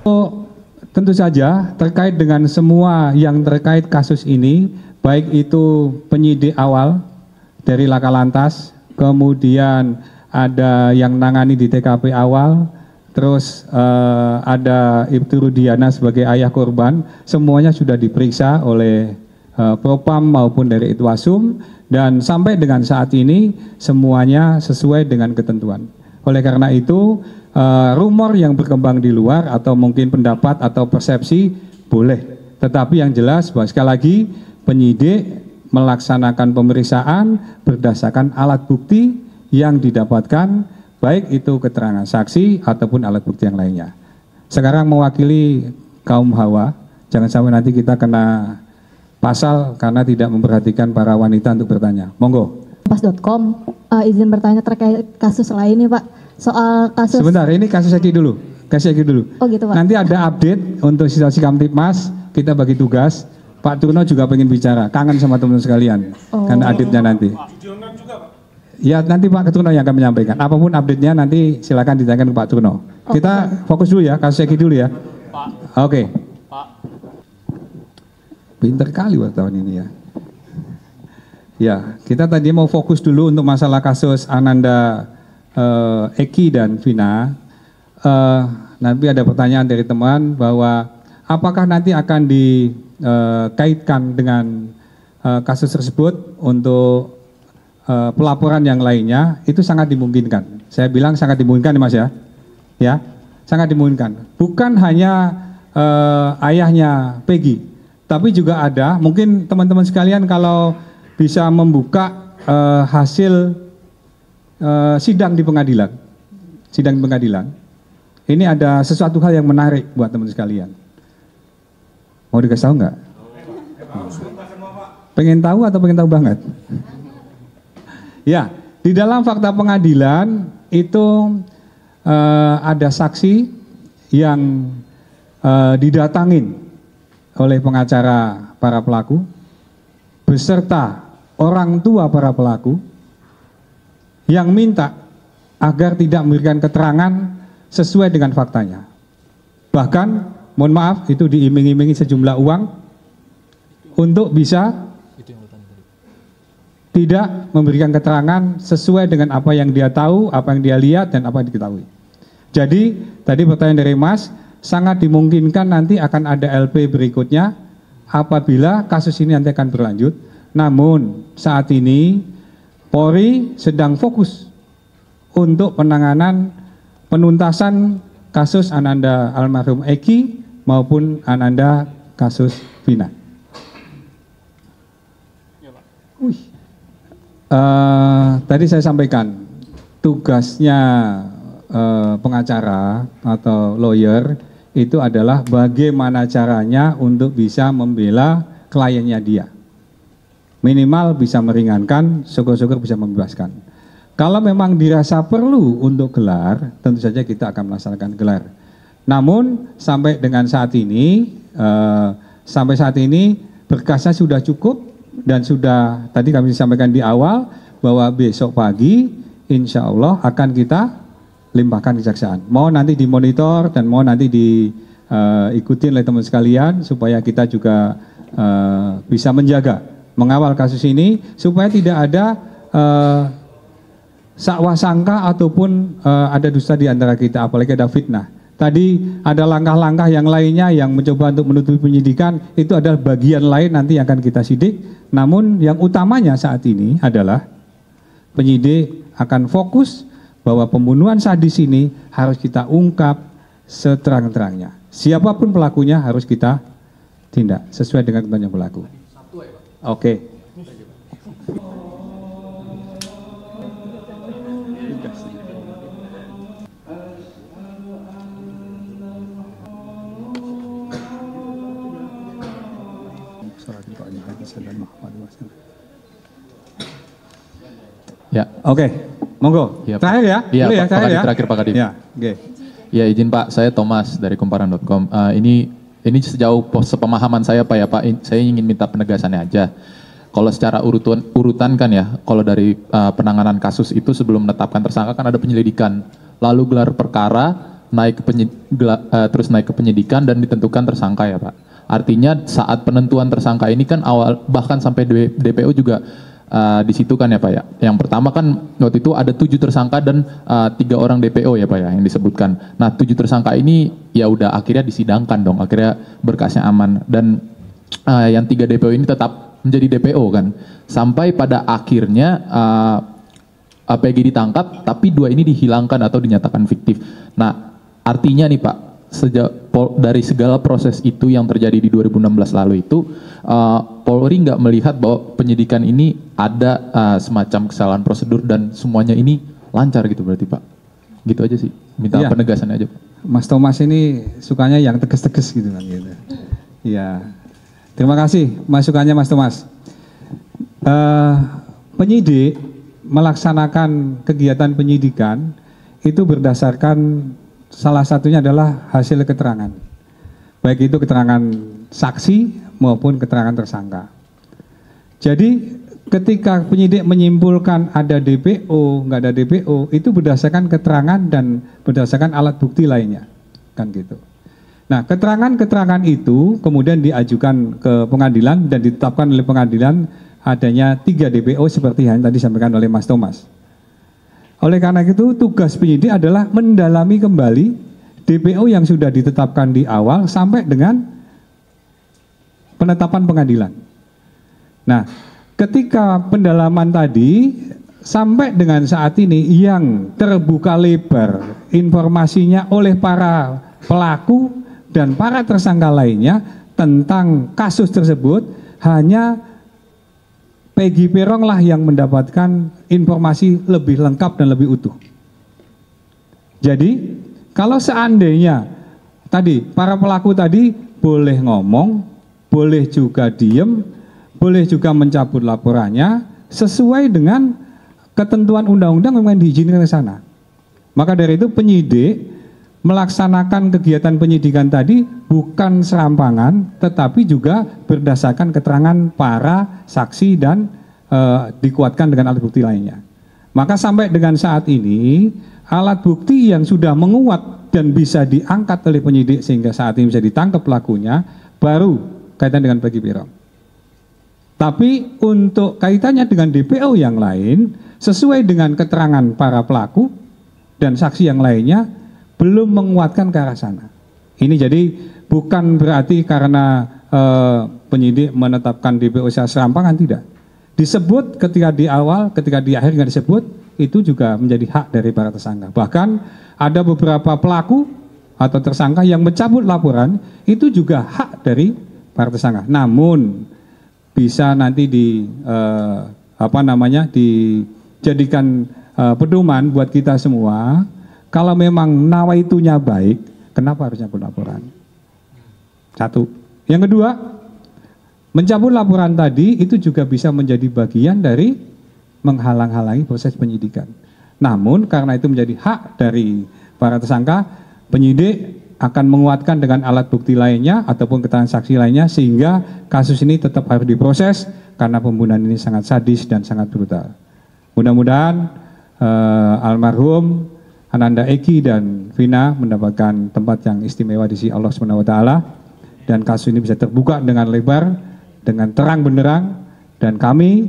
Oh, tentu saja terkait dengan semua yang terkait kasus ini, baik itu penyidik awal dari Laka Lantas, kemudian ada yang nangani di TKP awal, terus ada Ibtu Rudiana sebagai ayah korban, semuanya sudah diperiksa oleh Propam maupun dari Itwasum, dan sampai dengan saat ini semuanya sesuai dengan ketentuan. Oleh karena itu, rumor yang berkembang di luar atau mungkin pendapat atau persepsi boleh, tetapi yang jelas bahwa sekali lagi penyidik melaksanakan pemeriksaan berdasarkan alat bukti yang didapatkan, baik itu keterangan saksi ataupun alat bukti yang lainnya. Sekarang mewakili kaum hawa, jangan sampai nanti kita kena pasal karena tidak memperhatikan para wanita untuk bertanya. Monggo. Kompas.com, izin bertanya terkait kasus lain nih Pak. Soal kasus. Sebentar, ini kasus Eki dulu. Kasih Eki dulu. Oh gitu Pak. Nanti ada update untuk situasi Kamtipmas, kita bagi tugas. Pak Turno juga pengen bicara, kangen sama teman-teman sekalian. Karena aditnya nanti. Ya nanti Pak Turno yang akan menyampaikan. Apapun update-nya nanti silakan ditanyakan ke Pak Turno. Kita fokus dulu ya, kasus Eki dulu ya. Oke. Pinter kali wartawan ini ya. Ya, kita tadi mau fokus dulu untuk masalah kasus Ananda, Eki dan Vina. Nanti ada pertanyaan dari teman bahwa apakah nanti akan dikaitkan dengan kasus tersebut untuk pelaporan yang lainnya. Itu sangat dimungkinkan. Saya bilang sangat dimungkinkan ya Mas ya. Ya, sangat dimungkinkan. Bukan hanya ayahnya Peggy, tapi juga ada mungkin teman-teman sekalian kalau bisa membuka hasil sidang di pengadilan. Sidang di pengadilan. Ini ada sesuatu hal yang menarik buat teman sekalian. Mau dikasih tahu nggak? Pengen tahu atau pengen tahu banget? Ya, di dalam fakta pengadilan itu ada saksi yang didatangin oleh pengacara para pelaku beserta orang tua para pelaku yang minta agar tidak memberikan keterangan sesuai dengan faktanya. Bahkan, mohon maaf, itu diiming-imingi sejumlah uang untuk bisa tidak memberikan keterangan sesuai dengan apa yang dia tahu, apa yang dia lihat, dan apa yang diketahui. Jadi, tadi pertanyaan dari Mas, sangat dimungkinkan nanti akan ada LP berikutnya apabila kasus ini nanti akan berlanjut. Namun, saat ini Polri sedang fokus untuk penanganan penuntasan kasus Ananda almarhum Eki maupun Ananda kasus Vina. Tadi saya sampaikan tugasnya pengacara atau lawyer itu adalah bagaimana caranya untuk bisa membela kliennya dia. Minimal bisa meringankan, syukur-syukur bisa membebaskan. Kalau memang dirasa perlu untuk gelar, tentu saja kita akan melaksanakan gelar. Namun sampai dengan saat ini, berkasnya sudah cukup dan sudah tadi kami sampaikan di awal bahwa besok pagi insya Allah akan kita limpahkan kejaksaan. Mau nanti dimonitor dan mau nanti diikuti oleh teman sekalian supaya kita juga bisa menjaga, mengawal kasus ini supaya tidak ada sakwa sangka ataupun ada dusta di antara kita, apalagi ada fitnah. Tadi ada langkah-langkah yang lainnya yang mencoba untuk menutupi penyidikan, itu adalah bagian lain nanti yang akan kita sidik. Namun yang utamanya saat ini adalah penyidik akan fokus bahwa pembunuhan sadis ini harus kita ungkap seterang-terangnya. Siapapun pelakunya harus kita tindak sesuai dengan ketentuan pelaku. Oke. Ya. Oke, monggo. Ya, terakhir ya? Iya, ya, terakhir Pak Kadif. Ya, oke. Ya, izin Pak, saya Thomas dari Kumparan.com. Ini sejauh sepemahaman saya Pak ya Pak, saya ingin minta penegasannya aja. Kalau secara urutan kan ya, kalau dari penanganan kasus itu sebelum menetapkan tersangka kan ada penyelidikan, lalu gelar perkara, terus naik ke penyidikan dan ditentukan tersangka ya Pak. Artinya saat penentuan tersangka ini kan bahkan sampai DPO juga di situ kan ya Pak ya. Yang pertama kan waktu itu ada 7 tersangka dan 3 orang DPO ya Pak ya yang disebutkan. Nah 7 tersangka ini ya udah akhirnya disidangkan dong, akhirnya berkasnya aman dan yang 3 DPO ini tetap menjadi DPO kan. Sampai pada akhirnya PG ditangkap tapi 2 ini dihilangkan atau dinyatakan fiktif. Nah artinya nih Pak, dari segala proses itu yang terjadi di 2016 lalu itu, Polri nggak melihat bahwa penyidikan ini ada semacam kesalahan prosedur dan semuanya ini lancar gitu berarti Pak? Gitu aja sih, minta penegasan aja Pak. Mas Thomas ini sukanya yang tegas-tegas gitu kan gitu. Iya, terima kasih masukannya Mas Thomas. Penyidik melaksanakan kegiatan penyidikan itu berdasarkan salah satunya adalah hasil keterangan, baik itu keterangan saksi maupun keterangan tersangka. Jadi ketika penyidik menyimpulkan ada DPO, nggak ada DPO, itu berdasarkan keterangan dan berdasarkan alat bukti lainnya, kan gitu. Nah, keterangan-keterangan itu kemudian diajukan ke pengadilan dan ditetapkan oleh pengadilan adanya 3 DPO seperti yang tadi disampaikan oleh Mas Thomas. Oleh karena itu tugas penyidik adalah mendalami kembali DPO yang sudah ditetapkan di awal sampai dengan penetapan pengadilan. Nah, ketika pendalaman tadi sampai dengan saat ini yang terbuka lebar informasinya oleh para pelaku dan para tersangka lainnya tentang kasus tersebut, hanya Peggy Peron lah yang mendapatkan informasi lebih lengkap dan lebih utuh. Jadi kalau seandainya tadi para pelaku tadi boleh ngomong, boleh juga diem, boleh juga mencabut laporannya sesuai dengan ketentuan undang-undang memang diizinkan ke sana. Maka dari itu penyidik melaksanakan kegiatan penyidikan tadi bukan serampangan, tetapi juga berdasarkan keterangan para saksi dan dikuatkan dengan alat bukti lainnya. Maka sampai dengan saat ini, alat bukti yang sudah menguat dan bisa diangkat oleh penyidik sehingga saat ini bisa ditangkap pelakunya, baru kaitan dengan Peggy Peron. Tapi untuk kaitannya dengan DPO yang lain, sesuai dengan keterangan para pelaku dan saksi yang lainnya, belum menguatkan ke arah sana. Ini jadi bukan berarti karena penyidik menetapkan DPO secara serampangan, tidak. Disebut ketika di awal, ketika di akhir nggak disebut, itu juga menjadi hak dari para tersangka. Bahkan ada beberapa pelaku atau tersangka yang mencabut laporan, itu juga hak dari para tersangka. Namun bisa nanti dijadikan pedoman buat kita semua. Kalau memang nawaitunya baik, kenapa harus cabut laporan? Satu. Yang kedua, mencabut laporan tadi itu juga bisa menjadi bagian dari menghalang-halangi proses penyidikan. Namun karena itu menjadi hak dari para tersangka, penyidik akan menguatkan dengan alat bukti lainnya ataupun keterangan saksi lainnya sehingga kasus ini tetap harus diproses karena pembunuhan ini sangat sadis dan sangat brutal. Mudah-mudahan almarhum Ananda Eki dan Vina mendapatkan tempat yang istimewa di sisi Allah SWT dan kasus ini bisa terbuka dengan lebar, dengan terang benderang, dan kami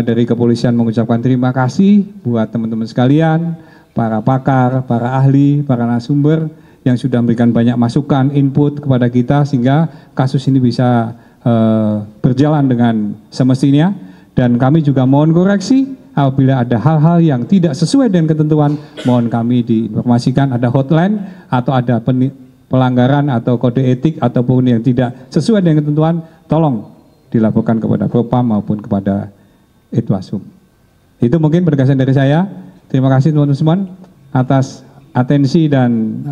dari kepolisian mengucapkan terima kasih buat teman-teman sekalian, para pakar, para ahli, para narasumber yang sudah memberikan banyak masukan, input kepada kita sehingga kasus ini bisa berjalan dengan semestinya, dan kami juga mohon koreksi apabila ada hal-hal yang tidak sesuai dengan ketentuan, mohon kami diinformasikan, ada hotline atau ada pelanggaran atau kode etik ataupun yang tidak sesuai dengan ketentuan, tolong dilaporkan kepada Propam maupun kepada Itwasum. Itu mungkin penegasan dari saya. Terima kasih teman-teman atas atensi dan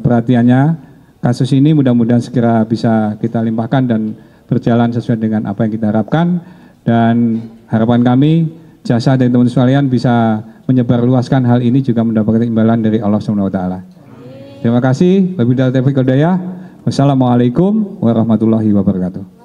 perhatiannya. Kasus ini mudah-mudahan segera bisa kita limpahkan dan berjalan sesuai dengan apa yang kita harapkan, dan harapan kami jasa dari teman-teman sekalian bisa menyebarluaskan hal ini juga mendapatkan imbalan dari Allah SWT. Terima kasih. Wabillahi taufiq wal hidayah. Wassalamualaikum warahmatullahi wabarakatuh.